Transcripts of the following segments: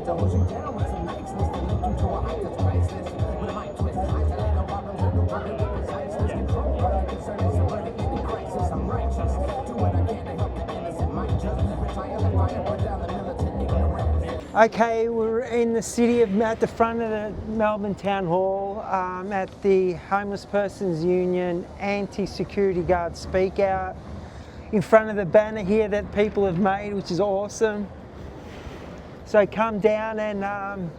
Okay, we're in the city at the front of the Melbourne Town Hall at the Homeless Persons Union anti-security guard speak out in front of the banner here that people have made, which is awesome. So come down and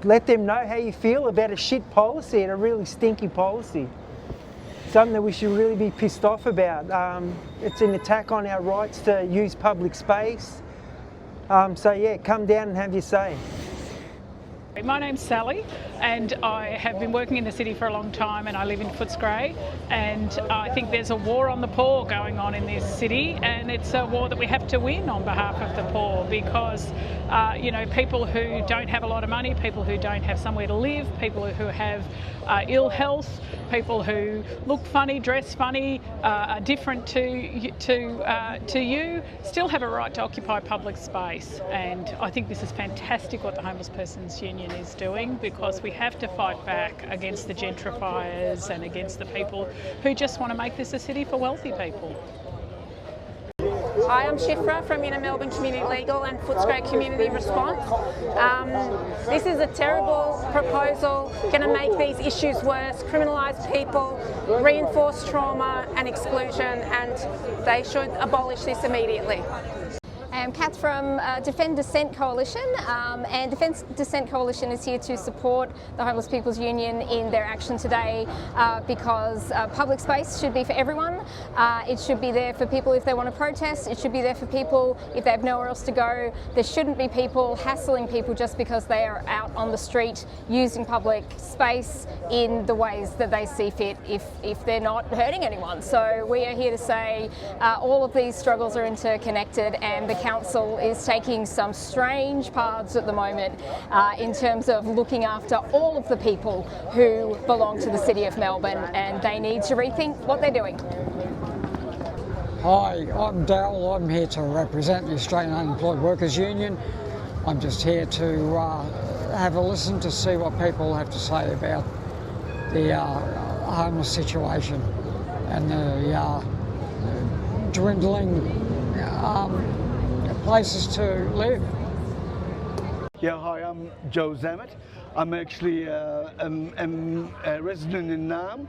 let them know how you feel about a shit policy and a really stinky policy. Something that we should really be pissed off about. It's an attack on our rights to use public space. So yeah, come down and have your say. My name's Sally and I have been working in the city for a long time and I live in Footscray, and I think there's a war on the poor going on in this city, and it's a war that we have to win on behalf of the poor because people who don't have a lot of money, people who don't have somewhere to live, people who have ill health, people who look funny, dress funny, are different to you, still have a right to occupy public space. And I think this is fantastic what the Homeless Persons Union is doing, because we have to fight back against the gentrifiers and against the people who just want to make this a city for wealthy people. Hi, I'm Shifra from Inner Melbourne Community Legal and Footscray Community Response. This is a terrible proposal, going to make these issues worse, criminalise people, reinforce trauma and exclusion, and they should abolish this immediately. I'm Kath from Defend Dissent Coalition, and Defend Dissent Coalition is here to support the Homeless People's Union in their action today because public space should be for everyone. It should be there for people if they want to protest. It should be there for people if they have nowhere else to go. There shouldn't be people hassling people just because they are out on the street using public space in the ways that they see fit if they're not hurting anyone. So we are here to say all of these struggles are interconnected, and the council is taking some strange paths at the moment in terms of looking after all of the people who belong to the City of Melbourne, and they need to rethink what they're doing. Hi, I'm Darryl. I'm here to represent the Australian Unemployed Workers Union. I'm just here to have a listen to see what people have to say about the homeless situation and the dwindling places to live. Yeah, hi, I'm Joe Zammit. I'm actually a resident in Naarm,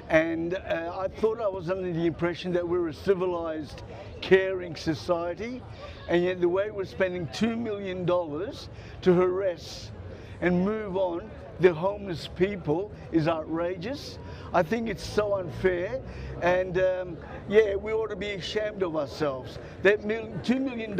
and I thought I was under the impression that we're a civilised, caring society, and yet the way we're spending $2 million to harass and move on the homeless people is outrageous. I think it's so unfair, and yeah, we ought to be ashamed of ourselves. That $2 million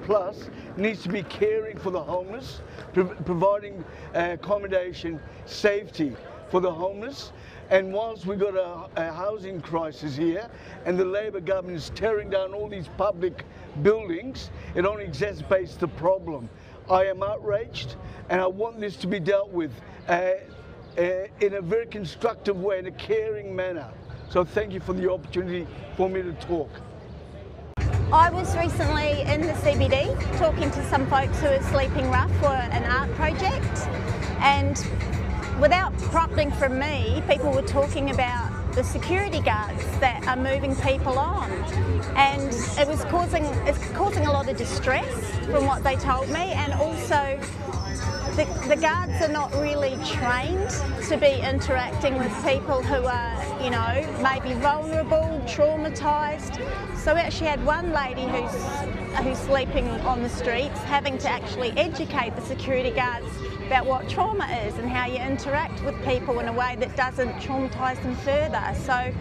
plus needs to be caring for the homeless, providing accommodation, safety for the homeless. And whilst we've got a housing crisis here and the Labor government is tearing down all these public buildings, it only exacerbates the problem. I am outraged, and I want this to be dealt with in a very constructive way, in a caring manner. So thank you for the opportunity for me to talk. I was recently in the CBD talking to some folks who are sleeping rough for an art project, and without prompting from me, people were talking about the security guards that are moving people on, and it's causing a lot of distress from what they told me, and also the guards are not really trained to be interacting with people who are, you know, maybe vulnerable, traumatised. So we actually had one lady who's sleeping on the streets having to actually educate the security guards about what trauma is and how you interact with people in a way that doesn't traumatise them further. So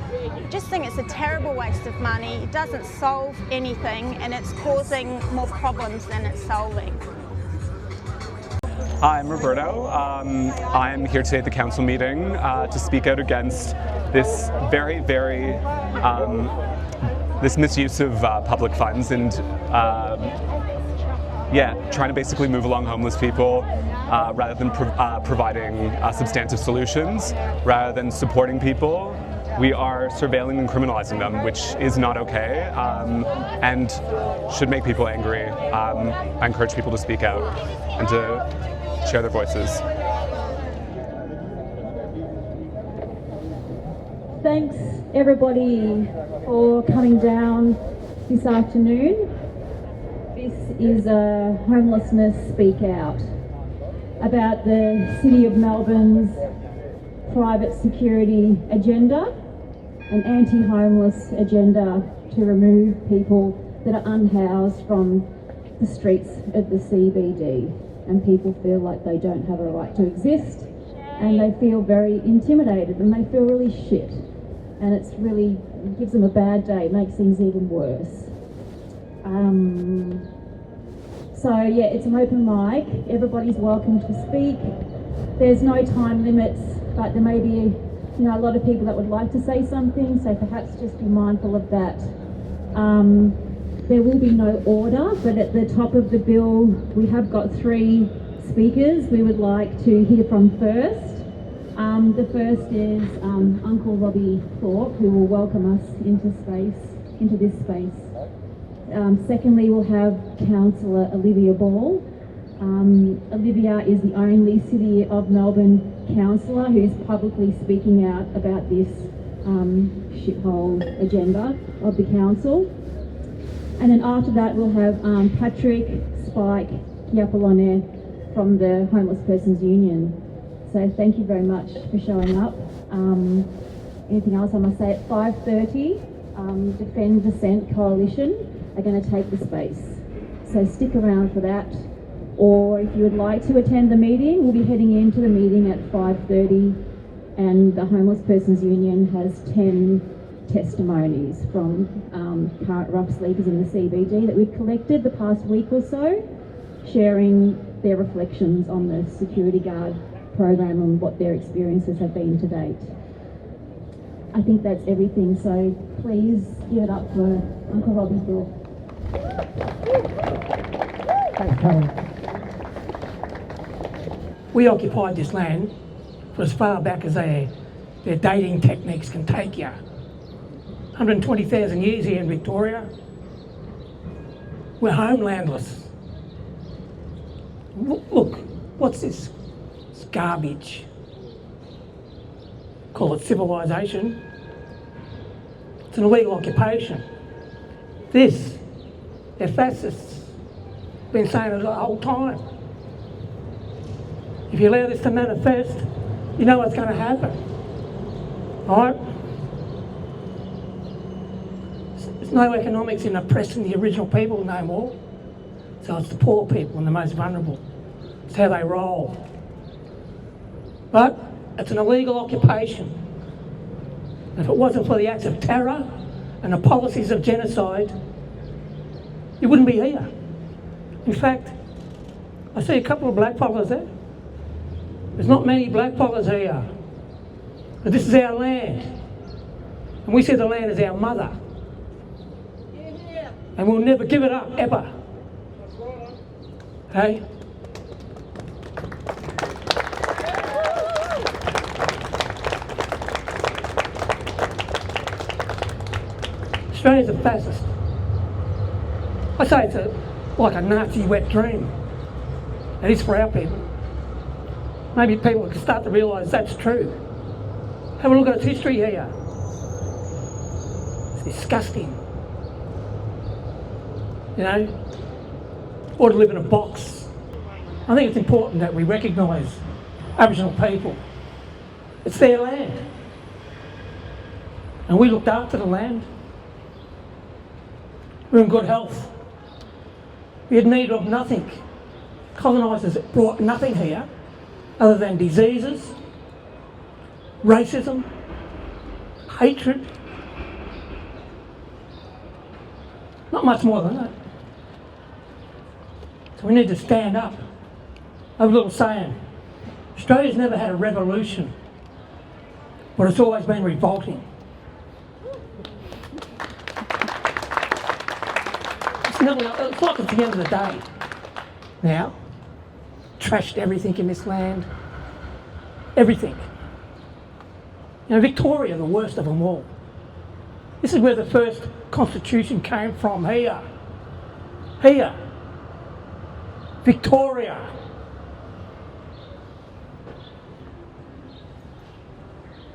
just think it's a terrible waste of money. It doesn't solve anything, and it's causing more problems than it's solving. Hi, I'm Roberto. I'm here today at the council meeting to speak out against this very, this misuse of public funds and yeah, trying to basically move along homeless people rather than providing substantive solutions, rather than supporting people. we are surveilling and criminalizing them, which is not okay and should make people angry. I encourage people to speak out and to share their voices. Thanks everybody for coming down this afternoon. This is a homelessness speak out about the City of Melbourne's private security agenda, an anti-homeless agenda to remove people that are unhoused from the streets of the CBD, and people feel like they don't have a right to exist and they feel very intimidated and they feel really shit, and it's really gives them a bad day, makes things even worse. So yeah, it's an open mic, everybody's welcome to speak. There's no time limits, but there may be a lot of people that would like to say something, so perhaps just be mindful of that. There will be no order, but at the top of the bill we have got 3 speakers we would like to hear from first. The first is Uncle Robbie Thorpe, who will welcome us into this space. Secondly, we'll have Councillor Olivia Ball. Olivia is the only City of Melbourne councillor who's publicly speaking out about this shithole agenda of the council. And then after that, we'll have Patrick Spike Kiapolone from the Homeless Persons Union. So thank you very much for showing up. Anything else I must say? At 5:30, Defend Dissent Coalition are going to take the space. So stick around for that. Or if you would like to attend the meeting, we'll be heading into the meeting at 5:30, and the Homeless Persons Union has 10 testimonies from current rough sleepers in the CBD that we've collected the past week or so, sharing their reflections on the security guard program and what their experiences have been to date. I think that's everything, so please give it up for Uncle Robbie Thorpe. Thanks, Karen. We occupied this land for as far back as their dating techniques can take you. 120,000 years here in Victoria. We're homelandless. Look, what's this? It's garbage. Call it civilisation. It's an illegal occupation. They're fascists. Been saying it the whole time. If you allow this to manifest, you know what's going to happen. Right? There's no economics in oppressing the original people no more. So it's the poor people and the most vulnerable. It's how they roll. But it's an illegal occupation. If it wasn't for the acts of terror and the policies of genocide, you wouldn't be here. In fact, I see a couple of blackfellas there. There's not many blackfellas here. But this is our land. And we see the land as our mother. And we'll never give it up, ever. Hey? Australia's a fascist. I say it's like a Nazi wet dream. It is for our people. Maybe people can start to realise that's true. Have a look at its history here. It's disgusting. You know? Or to live in a box. I think it's important that we recognise Aboriginal people. It's their land. And we looked after the land. We're in good health. We had need of nothing. Colonisers brought nothing here other than diseases, racism, hatred. Not much more than that. So we need to stand up. I have a little saying, Australia's never had a revolution, but it's always been revolting. It's like it's the end of the day. Now, trashed everything in this land. Everything. You know, Victoria, the worst of them all. This is where the first constitution came from, here. Here. Victoria.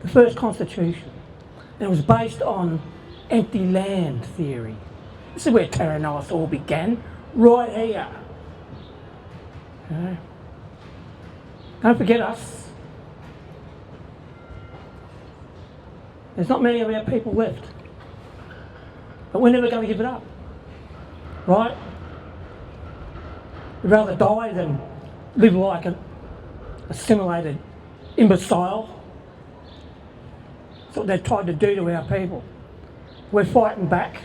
The first constitution. And it was based on empty land theory. This is where Terranus all began, right here. Okay. Don't forget us. There's not many of our people left. But we're never going to give it up. Right? We'd rather die than live like an assimilated imbecile. That's what they've tried to do to our people. We're fighting back.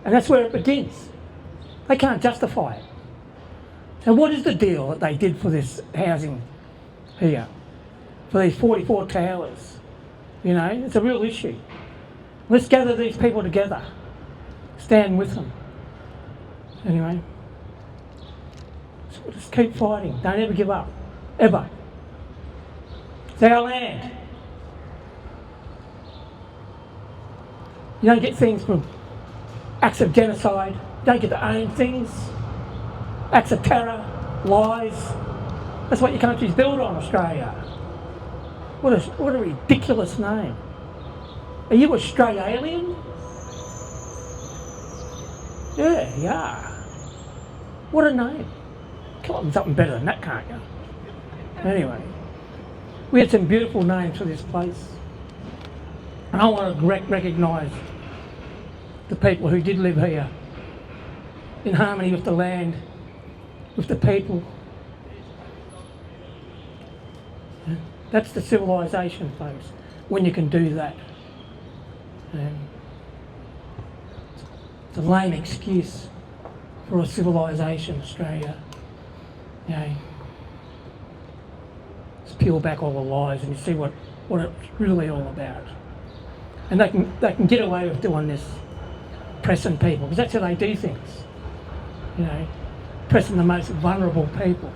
And that's where it begins. They can't justify it. So what is the deal that they did for this housing here? For these 44 towers? You know, it's a real issue. Let's gather these people together. Stand with them. Anyway. So we'll just keep fighting. Don't ever give up. Ever. It's our land. You don't get things from acts of genocide. You don't get to own things. Acts of terror, lies. That's what your country's built on, Australia. What a ridiculous name. Are you Australian? Yeah, you are. What a name. Come up with something better than that, can't you? Anyway, we had some beautiful names for this place. And I want to recognise the people who did live here in harmony with the land, with the people. Yeah. That's the civilisation, folks, when you can do that. It's a lame excuse for a civilisation, Australia. You know, just peel back all the lies and you see what it's really all about. And they can get away with doing this, pressing people, because that's how they do things. You know, pressing the most vulnerable people.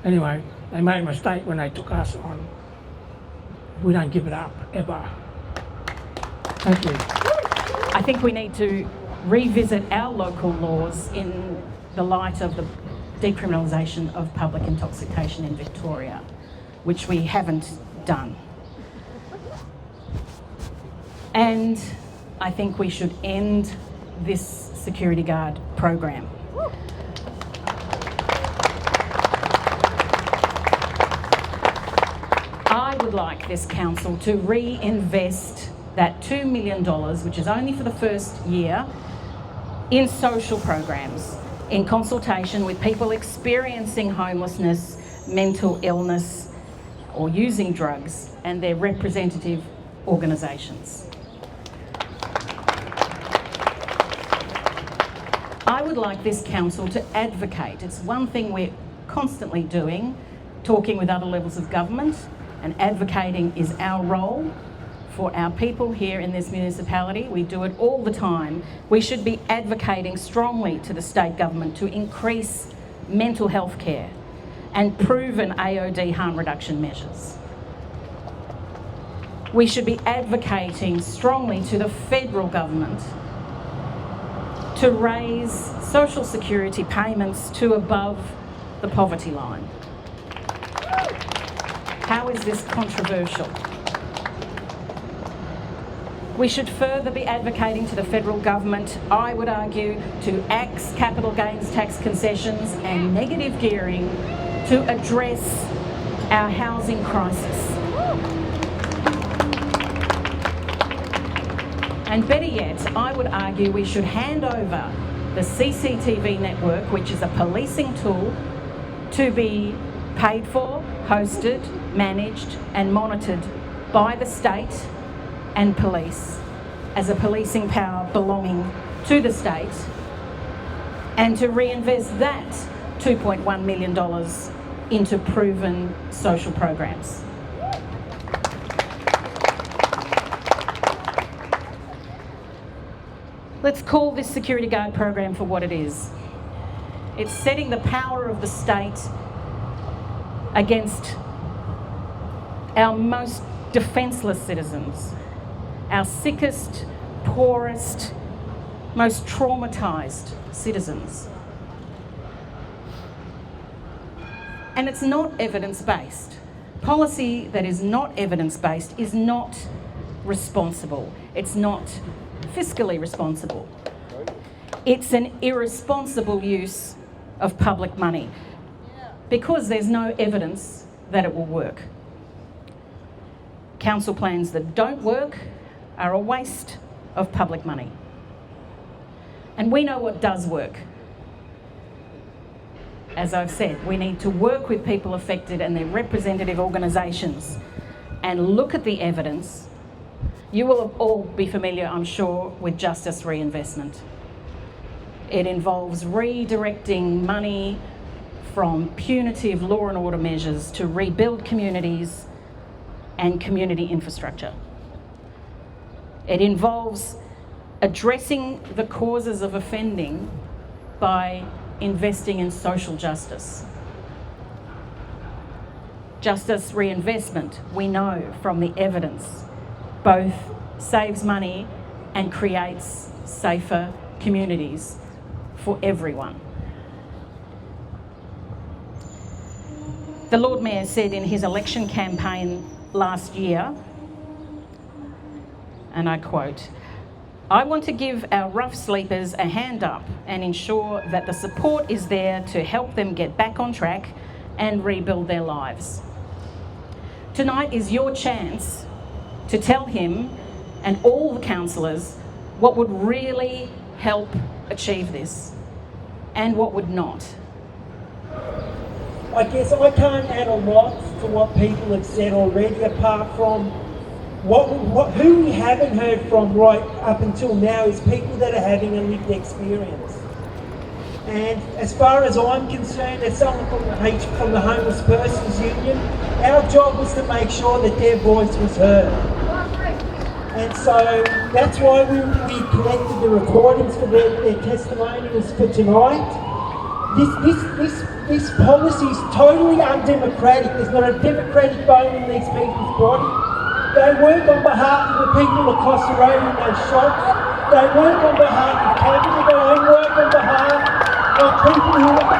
Anyway, they made a mistake when they took us on. We don't give it up, ever. Thank you. I think we need to revisit our local laws in the light of the decriminalisation of public intoxication in Victoria, which we haven't done. And I think we should end this security guard program. I would like this council to reinvest that $2 million, which is only for the first year, in social programs, in consultation with people experiencing homelessness, mental illness, or using drugs, and their representative organisations. I would like this council to advocate. It's one thing we're constantly doing, talking with other levels of government, and advocating is our role for our people here in this municipality. We do it all the time. We should be advocating strongly to the state government to increase mental health care and proven AOD harm reduction measures. We should be advocating strongly to the federal government to raise social security payments to above the poverty line. How is this controversial? We should further be advocating to the federal government, I would argue, to axe capital gains tax concessions and negative gearing to address our housing crisis. And better yet, I would argue we should hand over the CCTV network, which is a policing tool, to be paid for, hosted, managed and monitored by the state and police as a policing power belonging to the state, and to reinvest that $2.1 million into proven social programs. Let's call this security guard program for what it is. It's setting the power of the state against our most defenceless citizens, our sickest, poorest, most traumatised citizens. And it's not evidence-based. Policy that is not evidence-based is not responsible. It's not fiscally responsible. It's an irresponsible use of public money because there's no evidence that it will work. Council plans that don't work are a waste of public money. And we know what does work. As I've said, we need to work with people affected and their representative organisations and look at the evidence. You will all be familiar, I'm sure, with justice reinvestment. It involves redirecting money from punitive law and order measures to rebuild communities and community infrastructure. It involves addressing the causes of offending by investing in social justice. Justice reinvestment, we know from the evidence, both saves money and creates safer communities for everyone. The Lord Mayor said in his election campaign last year, and I quote, "I want to give our rough sleepers a hand up and ensure that the support is there to help them get back on track and rebuild their lives." Tonight is your chance to tell him and all the councillors what would really help achieve this and what would not. I guess I can't add a lot to what people have said already, apart from who we haven't heard from right up until now is people that are having a lived experience. And as far as I'm concerned, as someone from the Homeless Persons Union, our job was to make sure that their voice was heard. And so that's why we collected the recordings for their testimonials for tonight. This policy is totally undemocratic. There's not a democratic bone in these people's body. They work on behalf of the people across the road in those shops. They work on behalf of capital. They don't work on behalf of people who are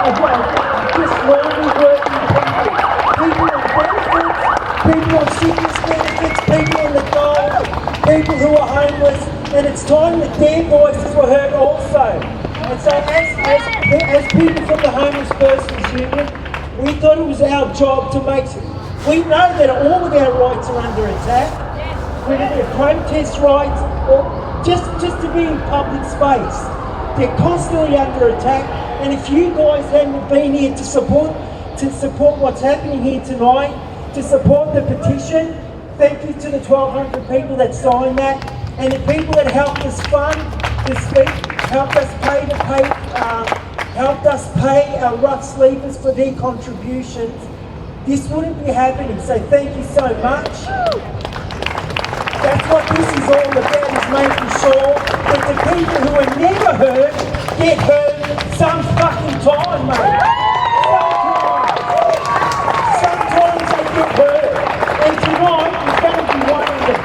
just normally working people. People on benefits, people on sickness benefits, people on the dole, people who are homeless. And it's time that their voices were heard also. And so as people from the Homeless Persons Union, we thought it was our job to make some. We know that all of our rights are under attack, whether they're protest rights or just to be in public space. They're constantly under attack, and if you guys hadn't been here to support what's happening here tonight, to support the petition, thank you to the 1,200 people that signed that, and the people that helped us fund this week, helped us pay our rough sleepers for their contributions. This wouldn't be happening, so thank you so much. That's what this is all about, is making sure that the people who are never heard get heard some fucking time, mate. Sometimes they get heard, and tonight is going to be one of them.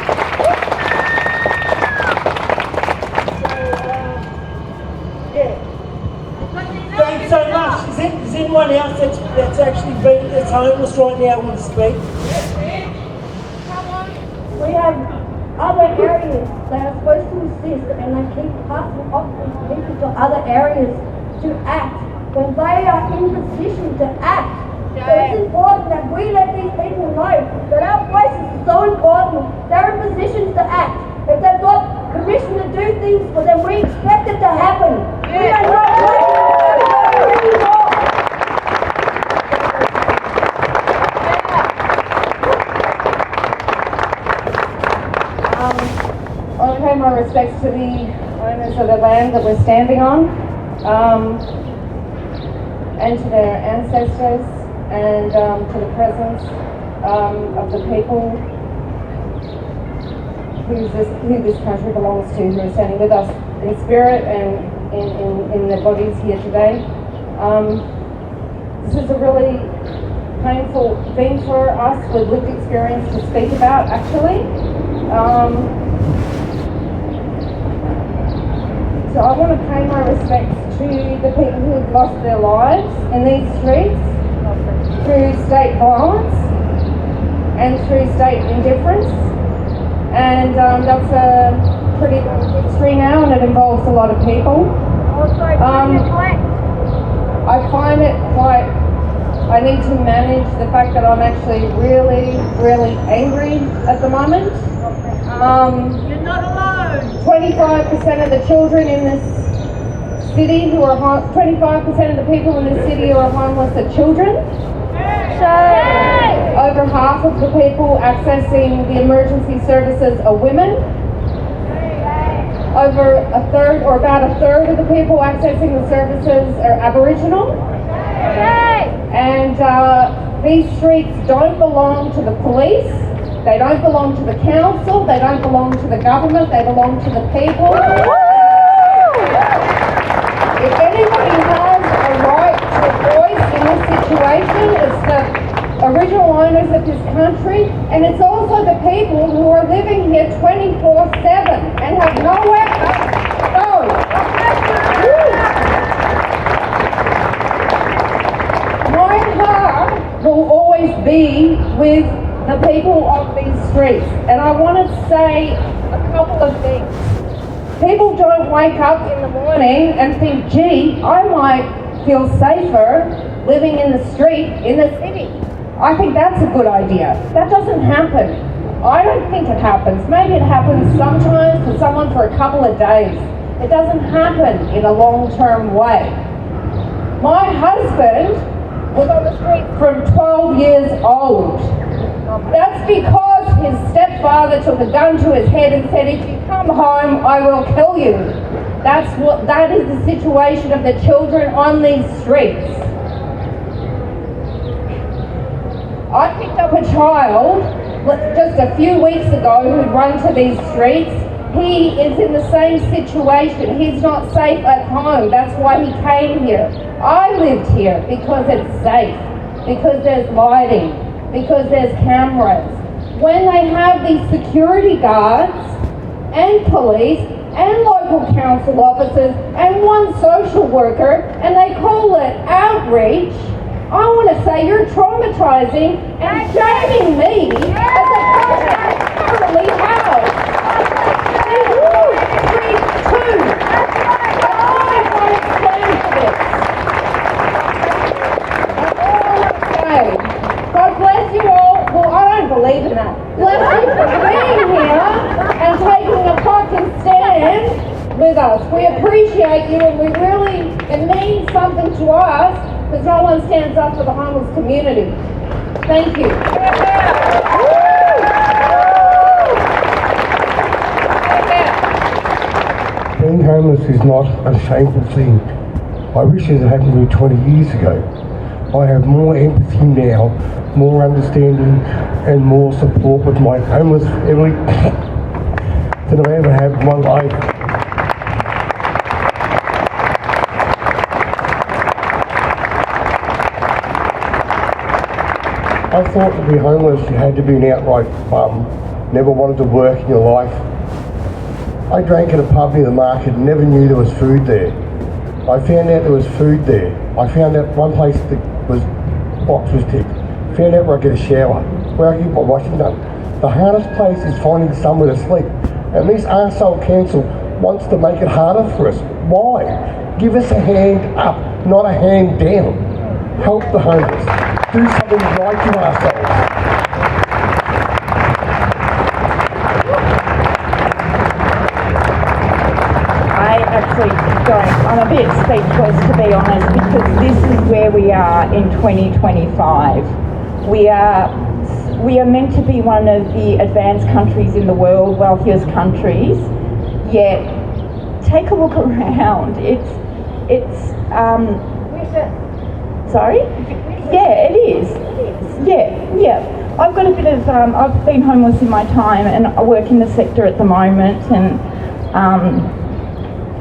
Thanks so much. Is anyone else that's actually that's homeless right now want to speak? We have other areas that are supposed to assist, and they keep passing off these people to other areas to act when they are in position to act. So it's important that we let these people know that our voices are so important. They're in positions to act. If they've got permission to do things, well, then we expect it to happen. We are not waiting anymore. I want to pay my respects to the owners of the land that we're standing on, and to their ancestors, and to the presence of the people who this country belongs to, who are standing with us in spirit and in their bodies here today. This is a really painful thing for us with lived experience to speak about, actually. So I want to pay my respects to the people who have lost their lives in these streets through state violence and through state indifference. And that's a pretty long history now, and it involves a lot of people. I find it quite, I need to manage the fact that I'm actually really, really angry at the moment. You're not alone. 25% of the children in this city who are 25% of the people in this city who are homeless are children. Over half of the people accessing the emergency services are women. Over a third, or about a third of the people accessing the services are Aboriginal. And these streets don't belong to the police, they don't belong to the council, they don't belong to the government, they belong to the people. If anybody has a right to a voice in this situation, it's the original owners of this country, and it's also the people who are living here 24/7 and have nowhere else to go. My heart will always be with the people of these streets, and I want to say a couple of things. People don't wake up in the morning and think, gee, I might feel safer living in the street in the city. I think that's a good idea. That doesn't happen. I don't think it happens. Maybe it happens sometimes for someone for a couple of days. It doesn't happen in a long-term way. My husband was on the street from 12 years old. That's because his stepfather took a gun to his head and said, if you come home, I will kill you. That is the situation of the children on these streets. I picked up a child just a few weeks ago who'd run to these streets. He is in the same situation. He's not safe at home. That's why he came here. I lived here because it's safe, because there's lighting, because there's cameras. When they have these security guards and police and local council officers and one social worker, and they call it outreach, I want to say you're traumatizing and shaming me as a person currently housed. Street 2. I won't stand for this. That's all I want to say. God bless you all. Well, I don't believe in that. Bless you for being here and taking a fucking stand with us. We appreciate you, and we really, it means something to us, because no one stands up for the homeless community. Thank you. Being homeless is not a shameful thing. I wish it had happened to me 20 years ago. I have more empathy now, more understanding and more support with my homeless family than I ever have in my life. I thought to be homeless you had to be an outright bum, never wanted to work in your life. I drank at a pub near the market and never knew there was food there. I found out there was food there. I found out one place that was box was ticked. Found out where I get a shower, where I get my washing done. The hardest place is finding somewhere to sleep. And this arsehole council wants to make it harder for us. Why? Give us a hand up, not a hand down. Help the homeless. Do something right to ourselves. I'm a bit speechless, to be honest, because this is where we are in 2025. We are meant to be one of the advanced countries in the world, wealthiest countries, yet take a look around. Sorry? Yeah, it is. Yeah. I've got a bit of, I've been homeless in my time, and I work in the sector at the moment, and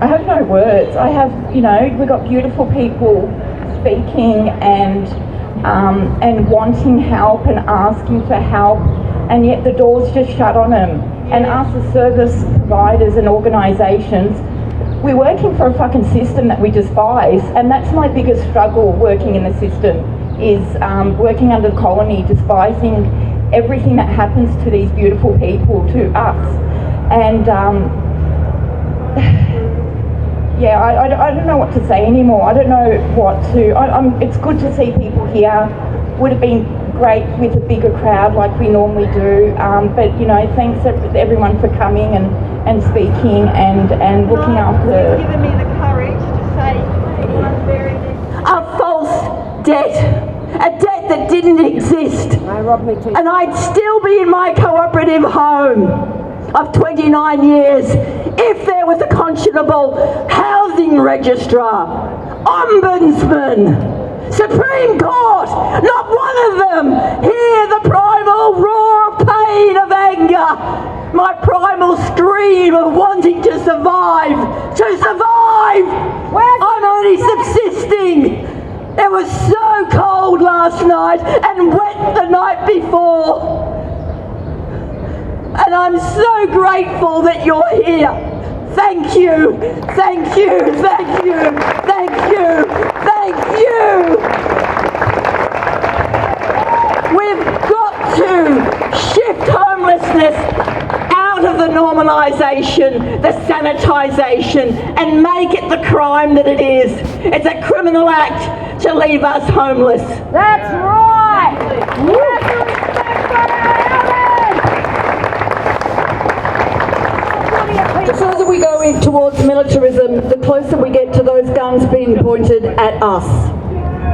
I have no words. I have, we've got beautiful people speaking and and wanting help and asking for help, and yet the door's just shut on them. And us as service providers and organisations, we're working for a fucking system that we despise, and that's my biggest struggle working in the system, is working under the colony, despising everything that happens to these beautiful people, to us. And yeah, I don't know what to say anymore. I don't know what to... it's good to see people here. Would have been great with a bigger crowd like we normally do, but you know, thanks everyone for coming and speaking and looking after... You've given me the courage to say everyone's buried in a false debt. A debt that didn't exist. And I'd still be in my cooperative home of 29 years if there was a conscionable housing registrar, ombudsman, Supreme Court, not one of them. Hear the primal roar of pain, of anger, my primal scream of wanting to survive. To survive! I'm only subsisting. It was so cold last night and wet the night before. And I'm so grateful that you're here. Thank you, thank you, thank you, thank you, thank you. We've got to shift homelessness out of the normalisation, the sanitisation, and make it the crime that it is. It's a criminal act to leave us homeless. That's right! The further we go in towards militarism, the closer we get to those guns being pointed at us.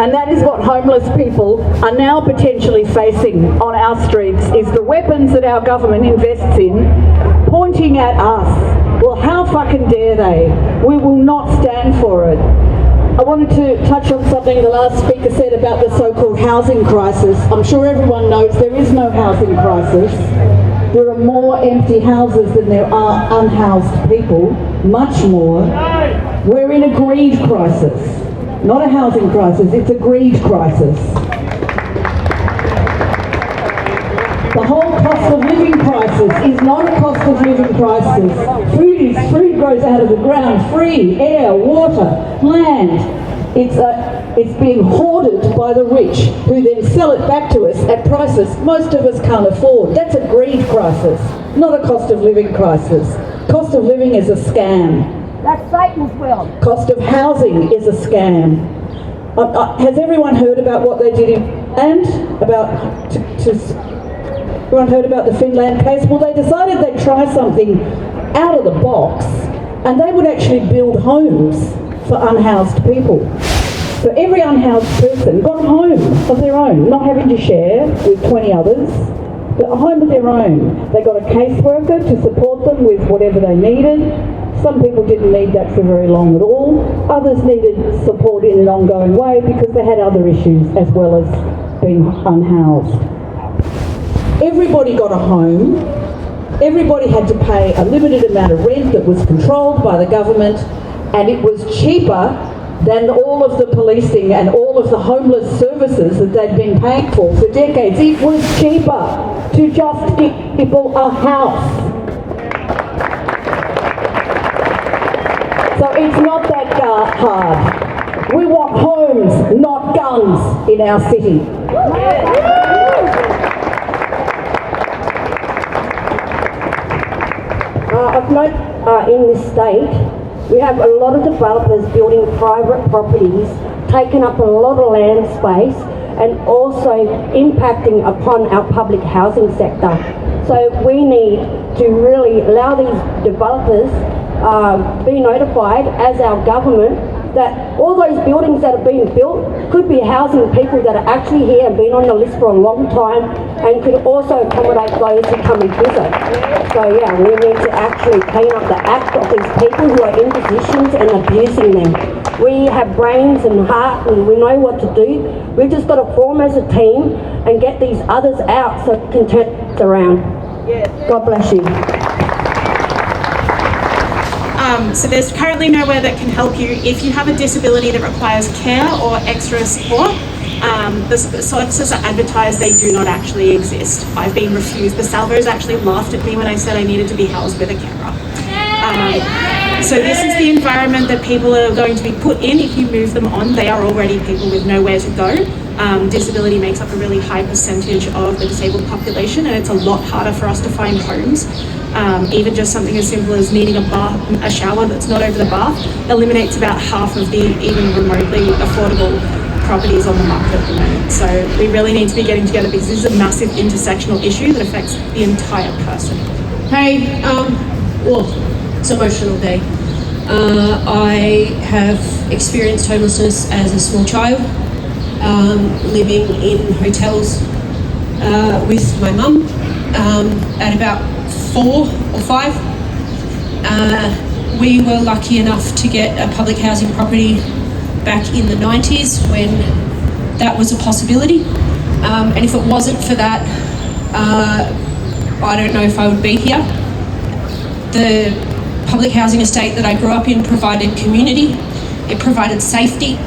And that is what homeless people are now potentially facing on our streets, is the weapons that our government invests in pointing at us. Well, how fucking dare they? We will not stand for it. I wanted to touch on something the last speaker said about the so-called housing crisis. I'm sure everyone knows there is no housing crisis. There are more empty houses than there are unhoused people, much more. We're in a greed crisis. Not a housing crisis, it's a greed crisis. The whole cost of living crisis is not a cost of living crisis. Food grows out of the ground, free, air, water, land. It's being hoarded by the rich, who then sell it back to us at prices most of us can't afford. That's a greed crisis, not a cost of living crisis. Cost of living is a scam. That's Satan's will. Cost of housing is a scam. Has everyone heard about what they did everyone heard about the Finland case? Well, they decided they'd try something out of the box, and they would actually build homes for unhoused people. So every unhoused person got a home of their own, not having to share with 20 others, but a home of their own. They got a caseworker to support them with whatever they needed. Some people didn't need that for very long at all. Others needed support in an ongoing way because they had other issues as well as being unhoused. Everybody got a home. Everybody had to pay a limited amount of rent that was controlled by the government, and it was cheaper than all of the policing and all of the homeless services that they'd been paying for decades. It was cheaper to just give people a house. So it's not that hard. We want homes, not guns in our city. I've noted in this state, we have a lot of developers building private properties, taking up a lot of land space, and also impacting upon our public housing sector. So we need to really allow these developers be notified as our government that all those buildings that are being built could be housing people that are actually here and been on the list for a long time, and could also accommodate those who come and visit. So yeah, we need to actually clean up the act of these people who are in positions and abusing them. We have brains and heart and we know what to do. We've just got to form as a team and get these others out so it can turn it around. God bless you. So there's currently nowhere that can help you if you have a disability that requires care or extra support. The services are advertised, they do not actually exist. I've been refused. The Salvos actually laughed at me when I said I needed to be housed with a carer. So this is the environment that people are going to be put in if you move them on. They are already people with nowhere to go. Disability makes up a really high percentage of the disabled population, and it's a lot harder for us to find homes. Even just something as simple as needing a shower that's not over the bath eliminates about half of the even remotely affordable properties on the market at the moment. So we really need to be getting together because this is a massive intersectional issue that affects the entire person. Hey, well, it's an emotional day. I have experienced homelessness as a small child, living in hotels with my mum at about 4 or 5. We were lucky enough to get a public housing property back in the 90s when that was a possibility. And if it wasn't for that, I don't know if I would be here. The public housing estate that I grew up in provided community, it provided safety.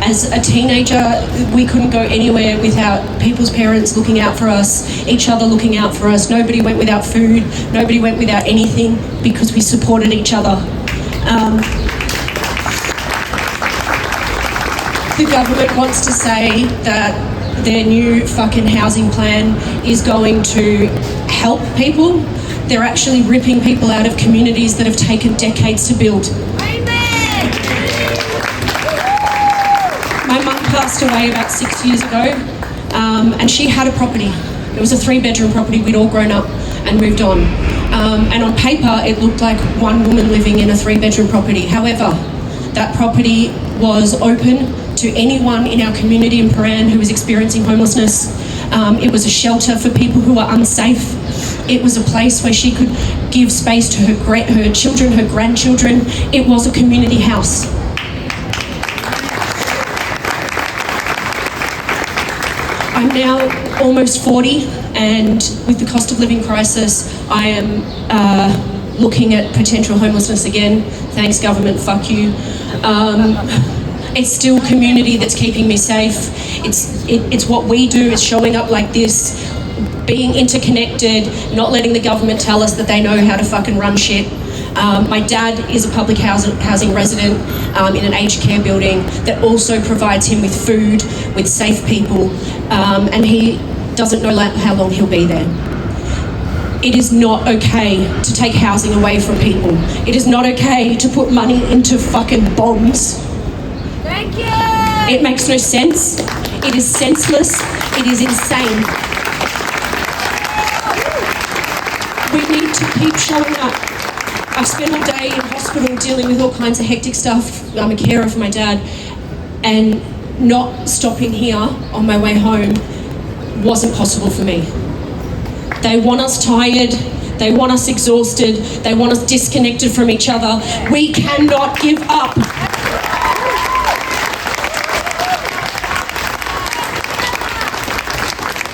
As a teenager, we couldn't go anywhere without people's parents looking out for us, each other looking out for us. Nobody went without food, nobody went without anything because we supported each other. The government wants to say that their new fucking housing plan is going to help people. They're actually ripping people out of communities that have taken decades to build. My mum passed away about 6 years ago, and she had a property. It was a 3-bedroom property. We'd all grown up and moved on. And on paper, it looked like one woman living in a 3-bedroom property. However, that property was open to anyone in our community in Paran who was experiencing homelessness. It was a shelter for people who were unsafe. It was a place where she could give space to her children, her grandchildren. It was a community house. I'm now almost 40, and with the cost of living crisis, I am looking at potential homelessness again. Thanks, government, fuck you. It's still community that's keeping me safe. It's what we do, it's showing up like this, being interconnected, not letting the government tell us that they know how to fucking run shit. My dad is a public housing resident in an aged care building that also provides him with food, with safe people, and he doesn't know how long he'll be there. It is not okay to take housing away from people. It is not okay to put money into fucking bombs. Thank you! It makes no sense. It is senseless. It is insane. We need to keep showing up. I've spent all day in hospital dealing with all kinds of hectic stuff. I'm a carer for my dad, and not stopping here on my way home wasn't possible for me. They want us tired, they want us exhausted, they want us disconnected from each other. We cannot give up.